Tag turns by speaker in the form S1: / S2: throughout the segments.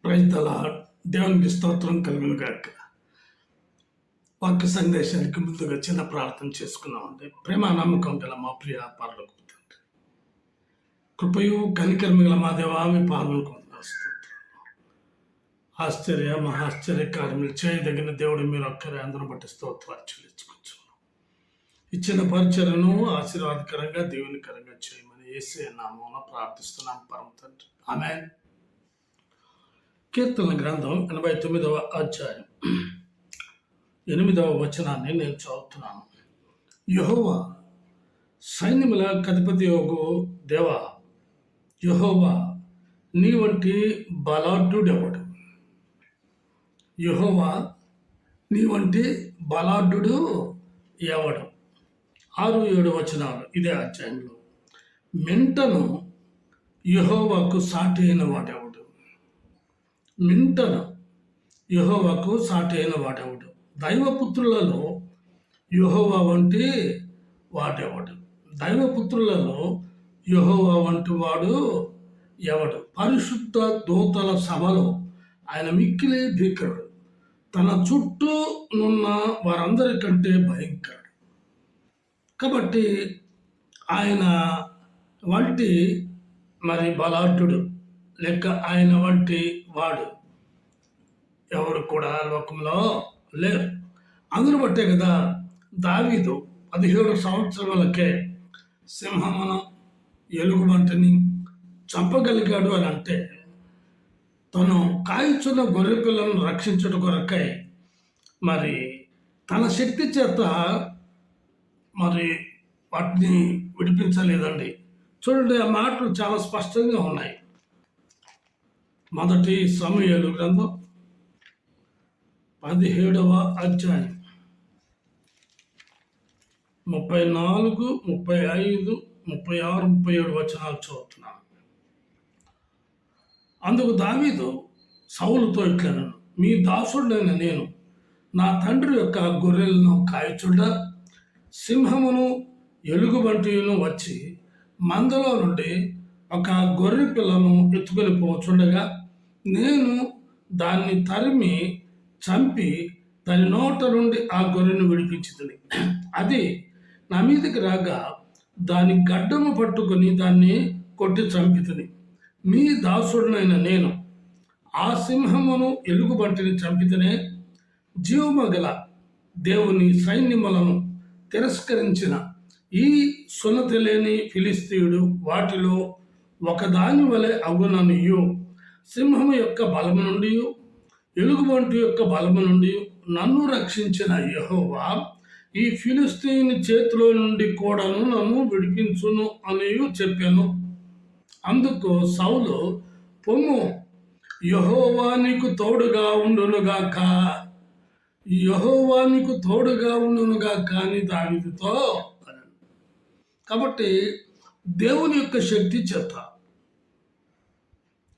S1: రైతుల దేవునికి స్తోత్రం కలుగును గాక. వాక్య సందేశానికి ముందుగా చిన్న ప్రార్థన చేసుకున్నామండి. ప్రేమ నమ్మకం గల మా ప్రియ పరలోకపు తండ్రి, కృపయు కనికరము గల మా దేవా, మీ పాదములకు ఆశ్చర్య మహాశ్చర్య కార్యములు చేయదగిన దేవుడు మీరు ఒక్కరే. అందరూ బట్టి స్తోత్రాలు చెల్లించుకుంటున్నాం. ఇచ్చిన పరిచర్యను ఆశీర్వాదకరంగా దేవునికరంగా చేయమని యేసయ్య నామమున ప్రార్థిస్తున్నాం పరమ తండ్రి, ఆమేన్. కీర్తన గ్రంథం 89వ అధ్యాయం 8వ వచనాన్ని నేను చదువుతున్నాను. యెహోవా సైన్యముల అధిపతి యోగు దేవా, యెహోవా నీ వంటి బలాఢ్యుడెవడు? యెహోవా నీ వంటి బలాఢ్యుడు ఎవడు? 6-7 వచనాలు ఇదే అధ్యాయంలో. మింటను యెహోవాకు సాటి అయిన వాడెవడు? మింటను యెహోవాకు సాటి అయిన వాడెవడు? దైవపుత్రులలో యెహోవా వంటి వాడెవడు? దైవపుత్రులలో యెహోవా వంటి వాడు ఎవడు? పరిశుద్ధ దూతల సభలో ఆయన మిక్కిలి భీకరుడు. తన చుట్టూ ఉన్న వారందరికంటే భయంకరుడు. కాబట్టి ఆయన వంటి బలాఢ్యుడు లేక ఆయన వంటి వాడు ఎవరు కూడా లోకంలో లేరు. అందును బట్టే కదా దావీదు 17 సంవత్సరాలకే సింహమును ఎలుగుబంటిని చంపగలిగాడు అని అంటే తను కాయుచున్న గొర్రె పిల్లలను రక్షించడం కొరకై తన శక్తి చేత వాటిని విడిపించలేదండి. చూడండి, ఆ మాటలు చాలా స్పష్టంగా ఉన్నాయి. మొదటి సమూయేలు గ్రంథం 17వ అధ్యాయం 34, 35, 36, 37 వచనాలు చదువుతున్నాను. అందుకు దావీదు సౌలుతో ఇట్లనెను, మీ దాసుడైన నేను నా తండ్రి యొక్క గొర్రెలను కాయచుండ సింహమును ఎలుగుబంటిను వచ్చి మందలో నుండి ఒక గొర్రె పిల్లను ఎత్తుకొని పోచుండగా నేను దాన్ని తరిమి చంపి దాని నోట నుండి ఆ గొర్రెను విడిపించింది. అది నా మీదకి రాగా దాని గడ్డము పట్టుకొని దాన్ని కొట్టి చంపితిని. మీ దాసుడునైన నేను ఆ సింహమును ఎలుగుబంటిని చంపితేనే జీవమగల దేవుని సైన్యములను తిరస్కరించిన ఈ సున్నతి లేని ఫిలిస్తీయుడు వాటిలో ఒకదాని వలె అగుననియు సింహము యొక్క బలము నుండి ఎలుగుబంటి యొక్క బలము నుండి నన్ను రక్షించిన యెహోవా ఈ ఫిలిస్తీయుని చేతిలో నుండి కూడాను నన్ను విడిపించును అని చెప్పాను. అందుకు సౌలు, పొమ్ము, యెహోవా నీకు తోడుగా ఉండునుగాక, యెహోవా నీకు తోడుగా ఉండునుగాక అని దావీదుతో. కాబట్టి దేవుని యొక్క శక్తి చేత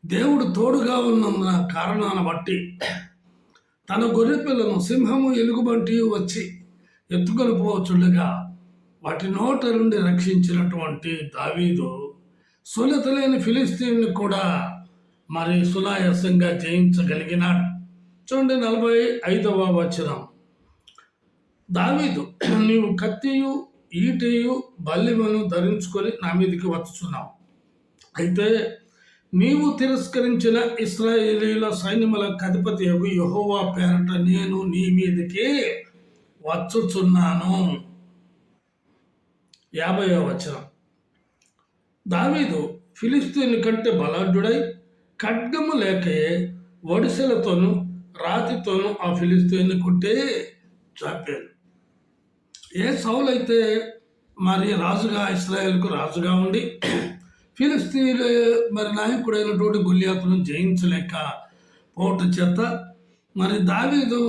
S1: దేవుడు తోడుగా ఉన్న కారణాన్ని బట్టి తన గొర్రె పిల్లను సింహము ఎలుగుబంటి వచ్చి ఎత్తుకొని పోవచ్చుండగా వాటి నోట నుండి రక్షించినటువంటి దావీదు సున్నతి లేని ఫిలిస్తీయుని కూడా సునాయాసంగా జయించగలిగినాడు. చూడండి, 45వ వచనం. దావీదు, నీవు కత్తియు ఈటెయు బల్లెమును ధరించుకొని నా మీదకి వచ్చుచున్నావు. అయితే నీవు తిరస్కరించిన ఇశ్రాయేలీయుల సైన్యముల అధిపతి యెహోవా పేరట నేను నీ మీదకి వచ్చుచున్నాను. 50వ వచనం. దావీదు ఫిలిస్తీయుని కంటే బలాఢ్యుడై ఖడ్గము లేకే ఒడిసెలతోనూ రాతితోనూ ఆ ఫిలిస్తీయుని కొట్టే చంపాడు. ఏ సౌలు అయితే రాజుగా ఇశ్రాయేలుకు రాజుగా ఉండి ఫిలిస్తీయులు నాయకుడైనటువంటి గొల్లియాతును జయించలేక పోట చేత దావీదు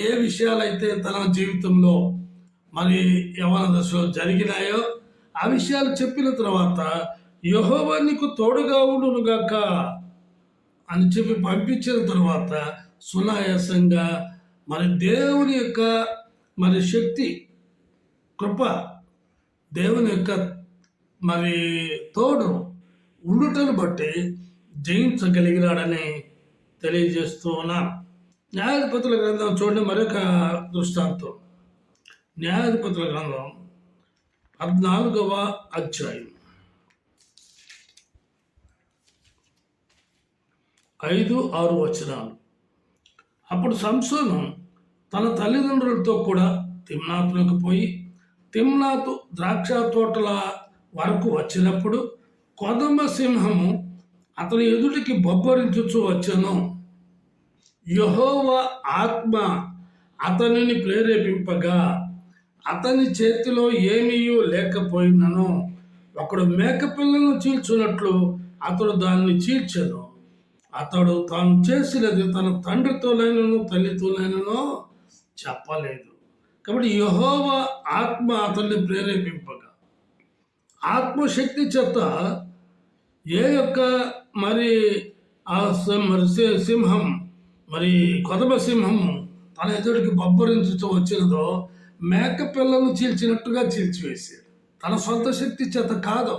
S1: ఏ విషయాలైతే తన జీవితంలో యవ్వన దశలో జరిగినాయో ఆ విషయాలు చెప్పిన తర్వాత యెహోవా నీకు తోడుగా ఉండునుగాక అని చెప్పి పంపించిన తర్వాత సునాయాసంగా దేవుని యొక్క శక్తి, కృప, దేవుని యొక్క తోడు ఉండుటను బట్టి జయించగలిగినాడని తెలియజేస్తూ ఉన్నాను. న్యాయాధిపతుల గ్రంథం చూడండి, మరొక దృష్టాంతం. న్యాయాధిపతుల గ్రంథం 14వ అధ్యాయం 5, 6 వచనాలు. అప్పుడు సంసోను తన తల్లిదండ్రులతో కూడా తిమ్నాతులకు పోయి తిమ్నాతు ద్రాక్ష తోటల వరకు వచ్చినప్పుడు కొదమ సింహము అతని ఎదుటికి బొబ్బరించుచూ వచ్చెను. యెహోవా ఆత్మ అతనిని ప్రేరేపింపగా అతని చేతిలో ఏమీ లేకపోయినను ఒకడు మేకపిల్లను చీల్చున్నట్లు అతడు దాన్ని చీల్చెను. అతడు తాను చేసినది తన తండ్రితోనైనను తల్లితోనైనను చెప్పలేదు. కాబట్టి యెహోవా ఆత్మ అతన్ని ప్రేరేపింపగా ఆత్మశక్తి చేత ఏ యొక్క సింహం కొదమ సింహము తన ఎదుటికి బొబ్బరించుతూ వచ్చినదో మేక పిల్లను చీల్చినట్టుగా చీల్చివేసాడు. తన సొంత శక్తి చేత కాదు.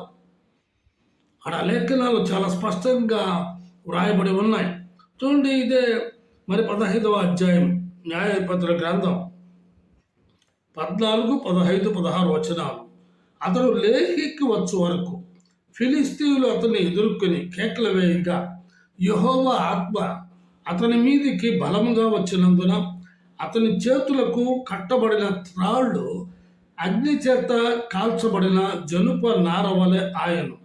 S1: అక్కడ లేఖనాలు చాలా స్పష్టంగా వ్రాయబడి ఉన్నాయి. చూడండి, ఇదే మరి 15వ అధ్యాయం న్యాయపత్ర గ్రంథం 14, 15, 16 వచనాలు. అతడు లేహికి వచ్చు వరకు ఫిలిస్తీయులు అతన్ని ఎదుర్కొని కేకలు వేయగా యెహోవా ఆత్మ అతని మీదికి బలముగా వచ్చినందున అతని చేతులకు కట్టబడిన త్రాళ్ళు అగ్ని చేత కాల్చబడిన జనుప నార వలె ఆయను.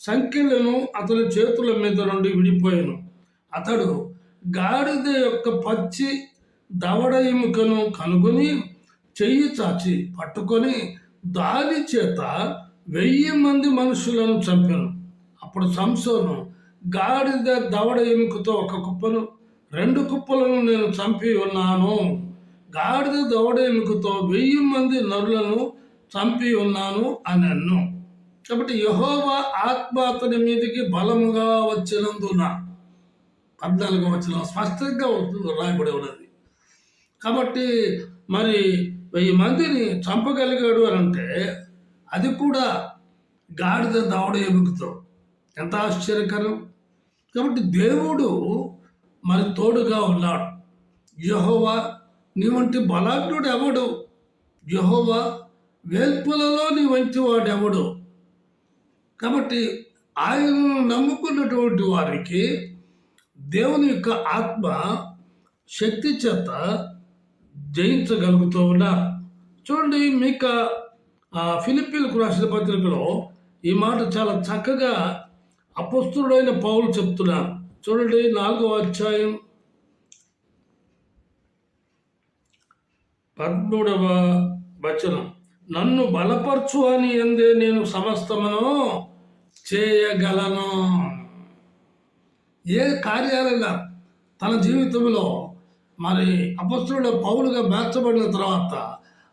S1: సంఖ్యలను అతని చేతుల మీద నుండి విడిపోయాను. అతడు గాడిద యొక్క పచ్చి దవడ ఎముకను కనుగొని చెయ్యి చాచి పట్టుకొని దాని చేత 1000 మంది మనుషులను చంపాను. అప్పుడు సంసోను, గాడిద దవడ ఎముకతో ఒక కుప్పను, 2 కుప్పలను నేను చంపి ఉన్నాను. గాడిద దవడ ఎముకతో 1000 మంది నరులను చంపి ఉన్నాను అని అన్ను. కాబట్టి యెహోవా ఆత్మ అతని మీదకి బలముగా వచ్చినందున 14వ వచనం స్పష్టంగా రాయబడి ఉన్నది. కాబట్టి మరి 1000 మందిని చంపగలిగాడు అని అంటే అది కూడా గాడిద దవడ ఎముకతో. ఎంత ఆశ్చర్యకరం! కాబట్టి దేవుడు మరి తోడుగా ఉన్నాడు. యెహోవా నీ వంటి బలాఢ్యుడు ఎవడు? యెహోవా వేల్పులలో నీ వంటి వాడెవడు? కాబట్టి ఆయనను నమ్ముకున్నటువంటి వారికి దేవుని యొక్క ఆత్మ శక్తి చేత జయించగలుగుతూ ఉన్నారు. చూడండి, మీకా ఫిలిప్పీలకు రాసిన పత్రికలో ఈ మాట చాలా చక్కగా అపొస్తలుడైన పౌలు చెప్తున్నారు. చూడండి, 4వ అధ్యాయం 13వ వచనం. నన్ను బలపరచు అని ఎందే నేను సమస్తమును చేయగలను. ఏ కార్యాలైనా తన జీవితంలో మరి అపొస్తలుడు పౌలుగా మార్చబడిన తర్వాత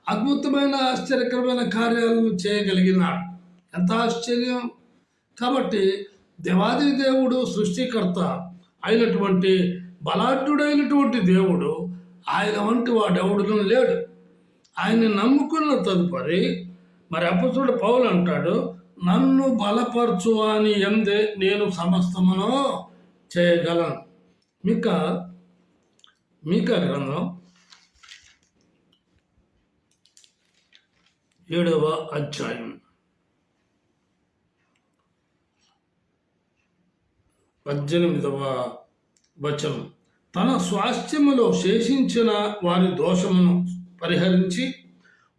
S1: అద్భుతమైన ఆశ్చర్యకరమైన కార్యాలను చేయగలిగినాడు. ఎంత ఆశ్చర్యం! కాబట్టి దేవాది దేవుడు సృష్టికర్త అయినటువంటి బలాఢ్యుడైనటువంటి దేవుడు, ఆయన వంటి వాడెవడును లేడు. ఆయన నమ్ముకున్న తదుపరి మరి అపొస్తలుడు పౌలు అంటాడు, నన్ను బలపరచు అని ఎందే నేను సమస్తమును చేయగలను. మీకా గ్రంథం 7వ అధ్యాయం 18వ వచనం. తన స్వాస్థ్యములో శేషించిన వారి దోషమును పరిహరించి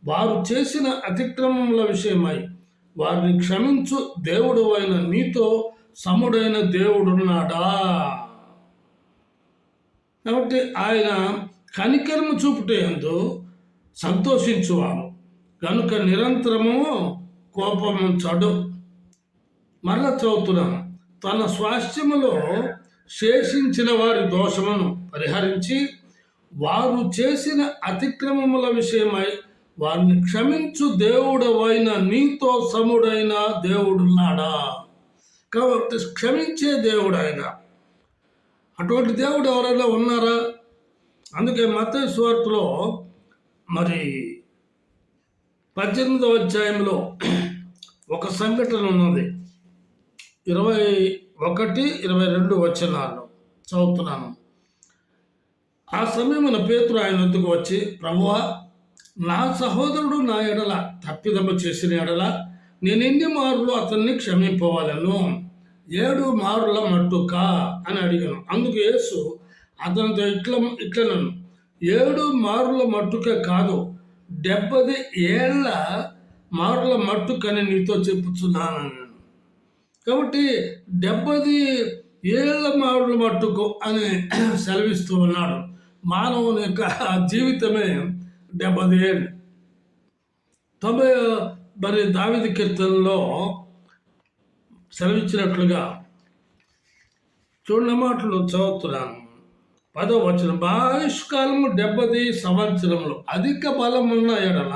S1: వారు చేసిన అతిక్రమముల విషయమై వారిని క్షమించు దేవుడు అయిన నీతో సముడైన దేవుడున్నాడా? కాబట్టి ఆయన కనికరము చూపుటయందు సంతోషించువాడు కనుక నిరంతరము కోపముంచడు. మరలా చదువుతున్నాను. తన స్వాస్థ్యములో శేషించిన వారి దోషమును పరిహరించి వారు చేసిన అతిక్రమముల విషయమై వారిని క్షమించు దేవుడవైన నీతో సముడైన దేవుడున్నాడా? కాబట్టి క్షమించే దేవుడు ఆయన. అటువంటి దేవుడు ఎవరైనా ఉన్నారా? అందుకే మత్తయి సువార్తలో మరి 18వ అధ్యాయంలో ఒక సంఘటన ఉన్నది. 21, 22 వచనాలు చదువుతున్నాను. ఆ సమయమున పేతురు ఆయన వద్దకు వచ్చి, ప్రభువా, నా సహోదరుడు నా ఎడల తప్పిదము చేసిన ఎడల నేను ఎన్ని మారులు అతన్ని క్షమింపవాలను? 7 మారుల మట్టుకా అని అడిగాను. అందుకు యేసు అతనితో ఇట్లనను, 7 మారుల మట్టుకే కాదు, 70 ఏళ్ల మారుల మట్టుకని నీతో చెప్పుచున్నాను. కాబట్టి 70 ఏళ్ల మారుల మట్టుకు అని సెలవిస్తూ ఉన్నాడు. మానవుని యొక్క జీవితమే 70 ఏళ్ళు. మరి దావీదు కీర్తనలో సెలవిచ్చినట్లుగా చూడని మాటలు చదువుతున్నాను. 10వ వచనం. ఆయుష్కాలము 70 సంవత్సరములు, అధిక బలమున్న ఎడల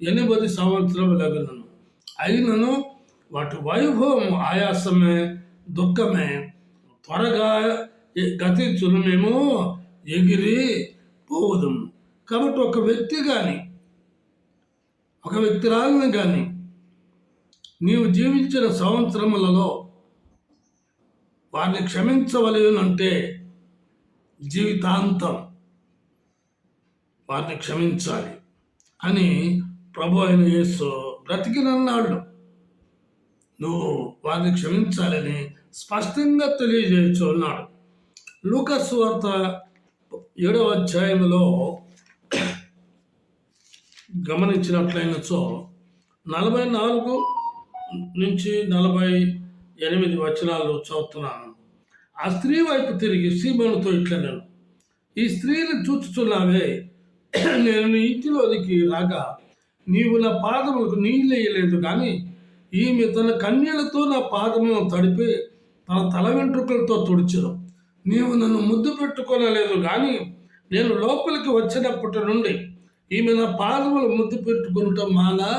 S1: 80 సంవత్సరములగును. అయినను వాటి వైభవం ఆయాసమే, దుఃఖమే, త్వరగా గతించును, మేము ఎగిరి పోవుదము. కాబట్టి ఒక వ్యక్తి కానీ ఒక వ్యక్తిరాలను కానీ నీవు జీవించిన సంవత్సరములలో వారిని క్షమించవలనంటే జీవితాంతం వారిని క్షమించాలి అని ప్రభు అయిన యేసు బ్రతికినన్నాళ్ళు నువ్వు వారిని క్షమించాలని స్పష్టంగా తెలియజేయచ్చు అన్నాడు. లూకాసు సువార్త 7వ అధ్యాయంలో గమనించినట్లయినచో 44 నుంచి 48 వచనాలు చదువుతున్నాను. ఆ స్త్రీ వైపు తిరిగి సీమోనుతో ఇట్లనెను, ఈ స్త్రీని చూచుచున్నావే, నేను నీ ఇంటిలోనికి రాగా నీవు నా పాదములకు నీళ్ళు వేయలేదు, కానీ ఈమె తన కన్యలతో నా పాదములను తడిపి తన తల వెంట్రుకలతో తుడిచెను. నీవు నన్ను ముద్దు పెట్టుకోనలేదు, కానీ నేను లోపలికి వచ్చినప్పటి నుండి ఈమె నా పాదములు ముద్దు పెట్టుకుంటాం మాలా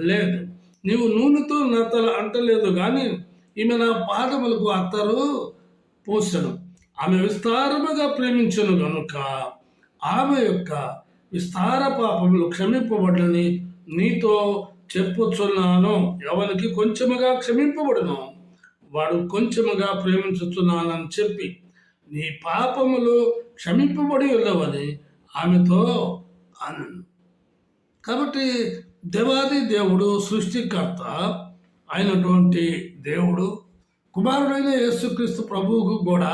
S1: లేదు. నీవు నూనెతో నా తల అంటలేదు, కానీ ఈమె నా పాదములకు అత్తరు పోసెను. ఆమె విస్తారముగా ప్రేమించను గనుక ఆమె యొక్క విస్తార పాపములు క్షమింపబడని నీతో చెప్పుచున్నాను. ఎవరికి కొంచెముగా క్షమింపబడును వాడు కొంచెముగా ప్రేమించుతున్నానని చెప్పి నీ పాపములు క్షమింపబడి ఉన్నవని ఆమెతో అన్నాను. కాబట్టి దేవాది దేవుడు, సృష్టికర్త అయినటువంటి దేవుడు, కుమారుడైన యేసుక్రీస్తు ప్రభువుకు కూడా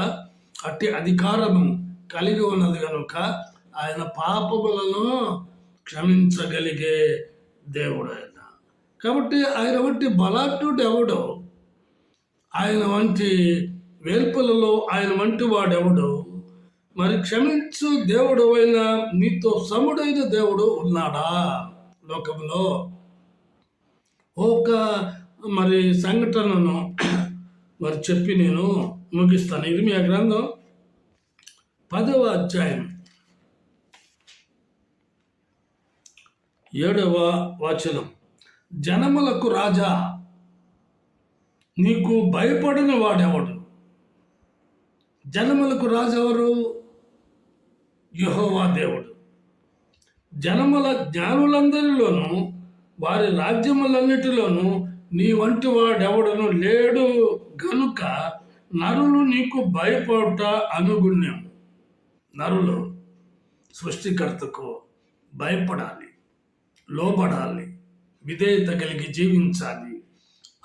S1: అట్టి అధికారము కలిగి ఉన్నది కనుక ఆయన పాపములను క్షమించగలిగే దేవుడు ఆయన. కాబట్టి ఆయన వంటి బలాఢ్యుడు ఎవడో, ఆయన వంటి వేల్పులలో ఆయన వంటి వాడెవడు, మరి క్షమించు దేవుడు అయిన నీతో సముడైన దేవుడు ఉన్నాడా లోకంలో? ఒక మరి సంఘటనను మరి చెప్పి నేను ముగిస్తాను. ఇర్మియా గ్రంథం 10వ అధ్యాయం 7వ వచనం, జనములకు రాజా, నీకు భయపడిన వాడెవడు? జనములకు రాజు ఎవరు? యెహోవా దేవుడు. జనముల జ్ఞానులందరిలోనూ వారి రాజ్యములన్నిటిలోనూ నీ వంటి వాడెవడను లేడు గనుక నరులు నీకు భయపడుట అనుగుణ్యం. నరులు సృష్టికర్తకు భయపడాలి, లోబడాలి, విధేయత కలిగి జీవించాలి.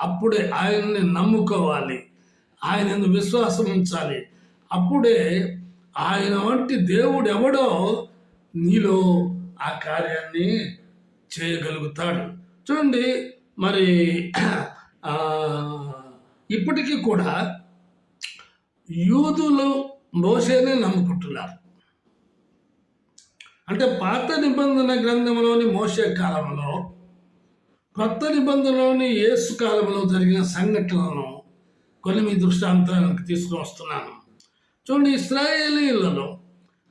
S1: అప్పుడే ఆయన్ని నమ్ముకోవాలి, ఆయనను విశ్వాసం ఉంచాలి. అప్పుడే ఆయన వంటి దేవుడు ఎవడో నీలో ఆ కార్యాన్ని చేయగలుగుతాడు. చూడండి, మరి ఇప్పటికీ కూడా యూదులు మోషేనే నమ్ముకుంటున్నారు. అంటే పాత నిబంధన గ్రంథంలోని మోషే కాలంలో, కొత్త నిబంధనలోని యేసు కాలంలో జరిగిన సంఘటనలను కొన్ని మీ దృష్టాంతానికి తీసుకుని వస్తున్నాను. చూడండి, ఇశ్రాయేలీయులను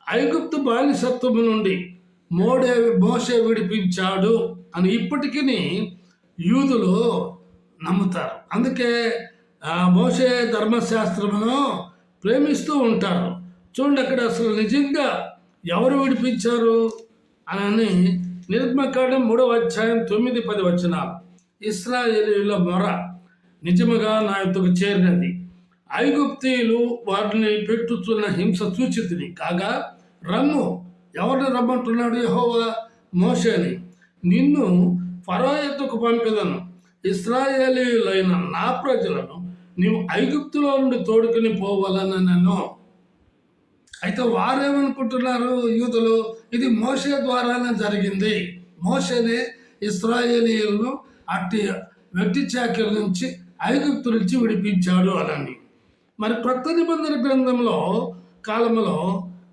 S1: ఐగుప్తు బానిసత్వము నుండి మోషే విడిపించాడు అని ఇప్పటికీ యూదులు నమ్ముతారు. అందుకే మోషే ధర్మశాస్త్రమును ప్రేమిస్తూ ఉంటారు. చూడండి, అక్కడ అసలు నిజంగా ఎవరు విడిపించారు అని నిర్గమకాండం 3వ అధ్యాయం 9-10 వచనాలు. ఇశ్రాయేలీయుల మొర నిజముగా నా యొద్దకు చేరినది, ఐగుప్తీయులు వారిని పెట్టుతున్న హింస చూచితిని కాగా రమ్ము. ఎవరిని రమ్మంటున్నాడు? యెహోవా మోషేని, నిన్ను ఫరో యొద్దకు పంపెదను, ఇశ్రాయేలీయులైన నా ప్రజలను నీవు ఐగుప్తులో నుండి తోడుకుని పోవాలనను. అయితే వారేమనుకుంటున్నారు యూదులు, ఇది మోషే ద్వారానే జరిగింది, మోషేనే ఇశ్రాయేలీయులను అట్టి వెట్టి చాకిరి నుంచి ఐగుప్తు నుంచి విడిపించాడు అని. మరి కొత్త నిబంధన గ్రంథంలో కాలంలో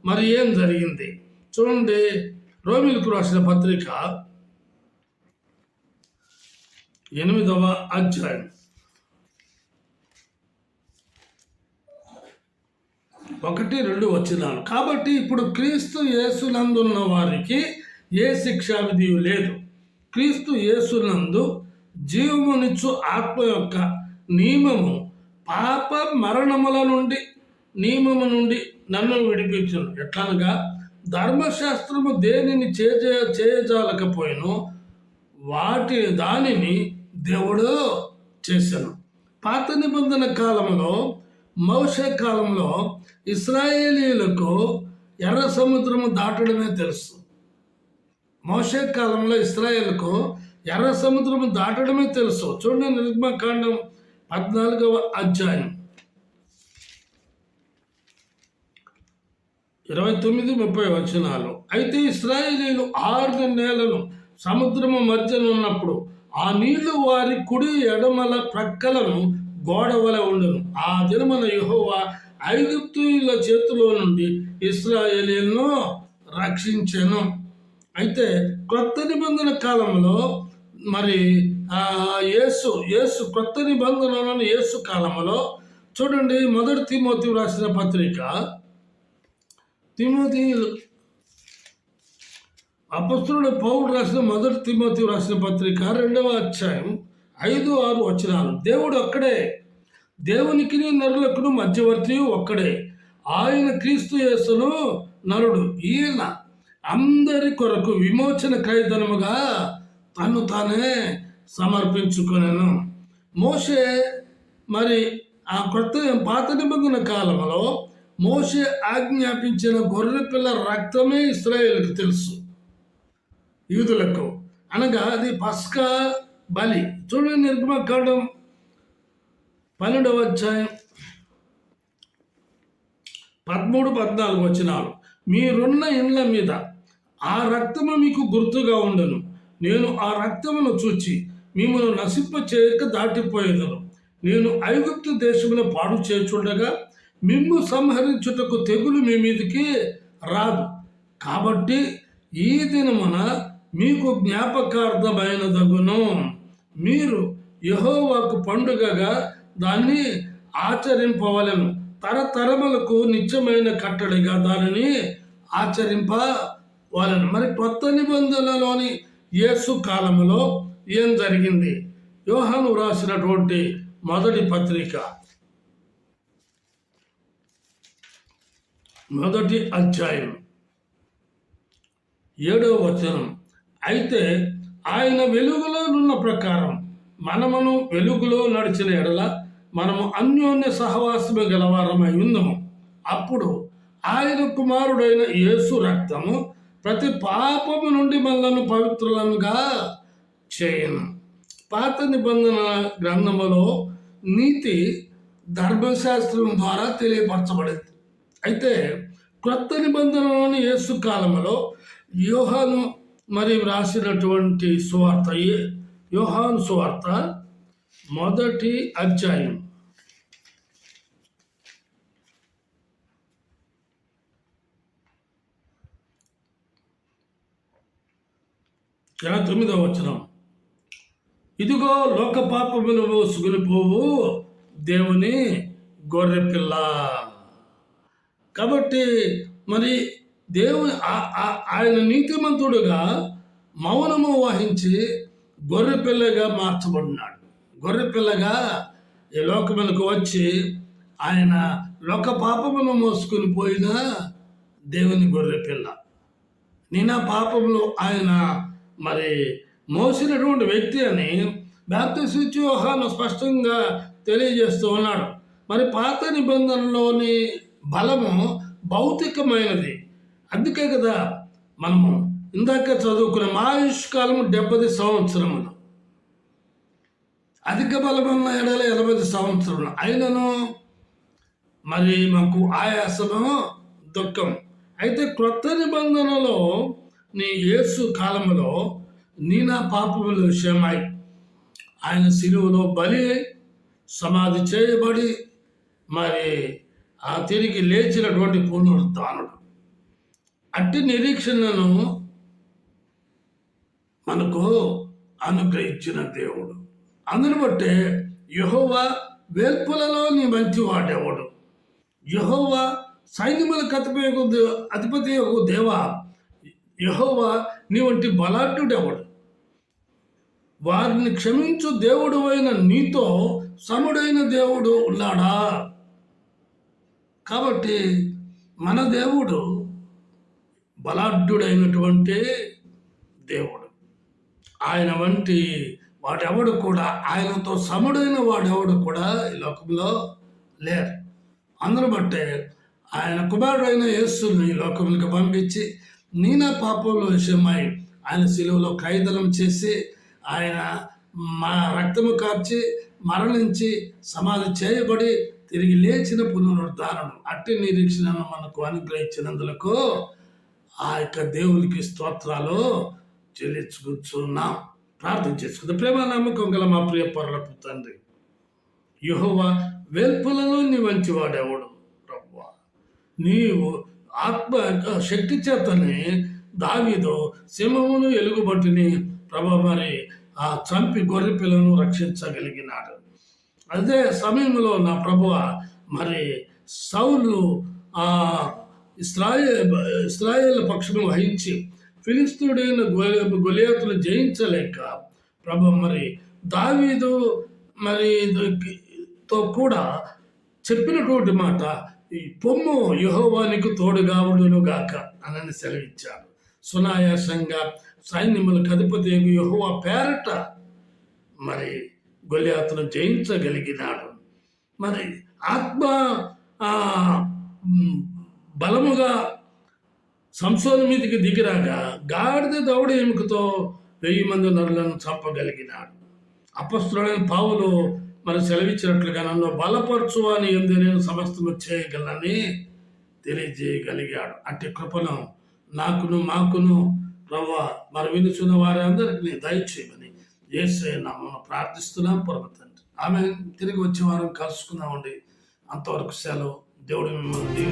S1: మరి ఏం జరిగింది చూడండి. రోమీయులకు రాసిన పత్రిక 8వ అధ్యాయం 1-2 వచనాలు. కాబట్టి ఇప్పుడు క్రీస్తు యేసునందున్న వారికి ఏ శిక్షా విధి లేదు. క్రీస్తు యేసునందు జీవమునిచ్చు ఆత్మ యొక్క నియమము పాప మరణముల నుండి నియమము నుండి నన్ను విడిపించును. ఎట్లనగా ధర్మశాస్త్రము దేనిని చేయజాలకపోయినో దానిని దేవుడు చేశాను. పాత నిబంధన కాలంలో మోషే కాలంలో ఇశ్రాయేలీయులకు ఎర్ర సముద్రము దాటడమే తెలుసు. మోషే కాలంలో ఇశ్రాయేలుకు ఎర్ర సముద్రము దాటడమే తెలుసు. చూడండి, నిర్గమకాండం 14వ అధ్యాయం 29-30 వచనాలు. అయితే ఇశ్రాయేలీయులు 6 నెలలు సముద్రము మధ్యన ఉన్నప్పుడు ఆ నీళ్లు వారి కుడి ఎడమల ప్రక్కలను గోడ వలె ఉండను. ఆ దినమున యెహోవా ఐగుప్తీయుల చేతిలో నుండి ఇశ్రాయేలీయులను రక్షించెను. అయితే క్రొత్త నిబంధన కాలంలో మరి యేసు క్రొత్త నిబంధనలోని యేసు కాలంలో చూడండి, 1 తిమోతి రాసిన పత్రిక, అపొస్తలుడు పౌలు రాసిన 1 తిమోతి రాసిన పత్రిక 2వ అధ్యాయం 5-6 వచనాలు. దేవుడు ఒక్కడే, దేవునికి నరులకును మధ్యవర్తి ఒక్కడే, ఆయన క్రీస్తు యేసును నరుడు. ఈయన అందరి కొరకు విమోచన క్రయధనముగా తను తానే సమర్పించుకునేను. మోషే మరి ఆ పాత నిబంధన కాలంలో మోషే ఆజ్ఞాపించిన గొర్రెపిల్ల రక్తమే ఇశ్రాయేలుకు తెలుసు, యూదులకు. అనగా అది పస్కా బలి. చూడండి, నిర్గమకాండం 12వ అధ్యాయం 13-14 వచనాలు. మీరున్న ఇండ్ల మీద ఆ రక్తము మీకు గుర్తుగా ఉండను. నేను ఆ రక్తమును చూచి మిమ్మల్ని నశింప చేయక దాటిపోయేదను. నేను ఐగుప్తు దేశమును పాడు చేయుచుండగా మిమ్ము సంహరించుటకు తెగులు మీ మీదికి రాదు. కాబట్టి ఈ దినమున మీకు జ్ఞాపకార్థమైనదగును. మీరు యెహోవాకు పండుగగా దాన్ని ఆచరింపవలెను. తరతరములకు నిత్యమైన కట్టడిగా దానిని ఆచరింపవలెను. మరి కొత్త నిబంధనలోని యేసు కాలంలో ఏం జరిగింది? యోహాను రాసినటువంటి 1 పత్రిక 1వ అధ్యాయం 7వ వచనం. అయితే ఆయన వెలుగులో నున్న ప్రకారం మనమును వెలుగులో నడిచిన ఎడల మనము అన్యోన్య సహవాసము గలవారమై ఉందము. అప్పుడు ఆయన కుమారుడైన యేసు రక్తము ప్రతి పాపము నుండి మనలను పవిత్రులనుగా చేయను. పాత నిబంధన గ్రంథములో నీతి ధర్మశాస్త్రం ద్వారా తెలియపరచబడింది. అయితే క్రొత్త నిబంధనలోని యేసు కాలంలో యోహాను మరి రాసినటువంటి సువార్త, యోహాను సువార్త 1వ అధ్యాయం 9వ వచనం. ఇదిగో లోక పాపమును మోసుకుని పోవు దేవుని గొర్రెపిల్ల. కాబట్టి మరి దేవుని ఆయన నీతిమంతుడుగా మౌనము వహించి గొర్రెపిల్లగా మార్చబడినాడు. గొర్రెపిల్లగా ఈ లోకములకు వచ్చి ఆయన లోక పాపమును మోసుకుని పోయిన దేవుని గొర్రెపిల్ల. నిన్న పాపములు ఆయన మరి మోసినటువంటి వ్యక్తి అని బాప్తిస్మ యోహాను స్పష్టంగా తెలియజేస్తూ ఉన్నాడు. మరి పాత నిబంధనలోని బలము భౌతికమైనది. అందుకే కదా మనము ఇందాక చదువుకున్న మా ఆయుష్కాలము 70 సంవత్సరములు, అధిక బలమున్న ఎడల 80 సంవత్సరములు అయినను మరి మాకు ఆయాసము, దుఃఖం. అయితే క్రొత్త నిబంధనలో నీ యేసు కాలంలో నీ నా పాపముల విషయమై ఆయన శిలువలో బలి సమాధి చేయబడి మరి ఆ తిరిగి లేచినటువంటి పునరుద్ధానుడు. అట్టి నిరీక్షణను మనకు అనుగ్రహించిన దేవుడు. అందును బట్టే యెహోవా వేల్పులలో నీ మంచివాడెవడు? యెహోవా సైన్యములకు అధిపతి యొక్క దేవా, యెహోవా నీ వంటి బలాఢ్యుడెవడు? వారిని క్షమించు దేవుడు అయిన నీతో సముడైన దేవుడు ఉన్నాడా? కాబట్టి మన దేవుడు బలాఢ్యుడైనటువంటి దేవుడు. ఆయన వంటి వాడెవడు కూడా, ఆయనతో సముడైన వాడెవడు కూడా ఈ లోకంలో లేరు. అందును బట్టే ఆయన కుమారుడైన యేసుని ఈ లోకములకు పంపించి నీ నా పాపముల విషయమై ఆయన శిలువలో క్రయధనం చేసి ఆయన మా రక్తము కార్చి మరణించి సమాధి చేయబడి తిరిగి లేచిన పునరుద్ధారణం అట్టి నిరీక్షణను మనకు అనుగ్రహించినందులకు ఆ యొక్క దేవునికి స్తోత్రాలు చెల్లించుకుంటున్నాం. ప్రార్థన చేసుకుందాం. ప్రేమ నమ్మకం గల మా ప్రియ పరలోకపు తండ్రి, యెహోవా వెల్పులలో నీ వంచివాడెవడు ప్రభువా? నీవు ఆత్మ శక్తి చేతనే దావీదు సింహమును ఎలుగుబట్టిని మరి ఆ చంపి గొర్రె పిల్లను రక్షించగలిగినాడు. అదే సమయంలో నా ప్రభువ మరి సౌలు ఆ ఇస్రాయేల్ పక్షము వహించి ఫిలిస్తీయుడైన గొలియాతును జయించలేక ప్రభు మరి దావీదు మరి తో కూడా చెప్పినటువంటి మాట, ఈ పొమ్ము యెహోవానికి తోడుగా ఉండును గాక అని సెలవిచ్చాడు. సునాయాసంగా సైన్యములకు అధిపతి యెహోవా పేరట మరి గొలియాతును జయించగలిగినాడు. మరి ఆత్మ బలముగా సంసోను మీదకి దిగిరాగా గాడిద దౌడ ఎముకతో 1000 మంది నరులను చంపగలిగినాడు. అపొస్తలుడైన పౌలు మరి సెలవిచ్చినట్లుగా నన్ను బలపరచు అని ఎందు నేను సమస్తము చేయగలనని తెలియజేయగలిగాడు. అట్టి కృపను నాకును మాకును ప్రభువా మరి వినుచున్న వారి అందరికీ దయచేయమని యేసయ్య నామమున ప్రార్థిస్తున్నాం పరమ తండ్రి. ఆమె తిరిగి వచ్చే వారం కలుసుకుందామండి. అంతవరకు సెలవు. దేవుడు మిమ్మల్ని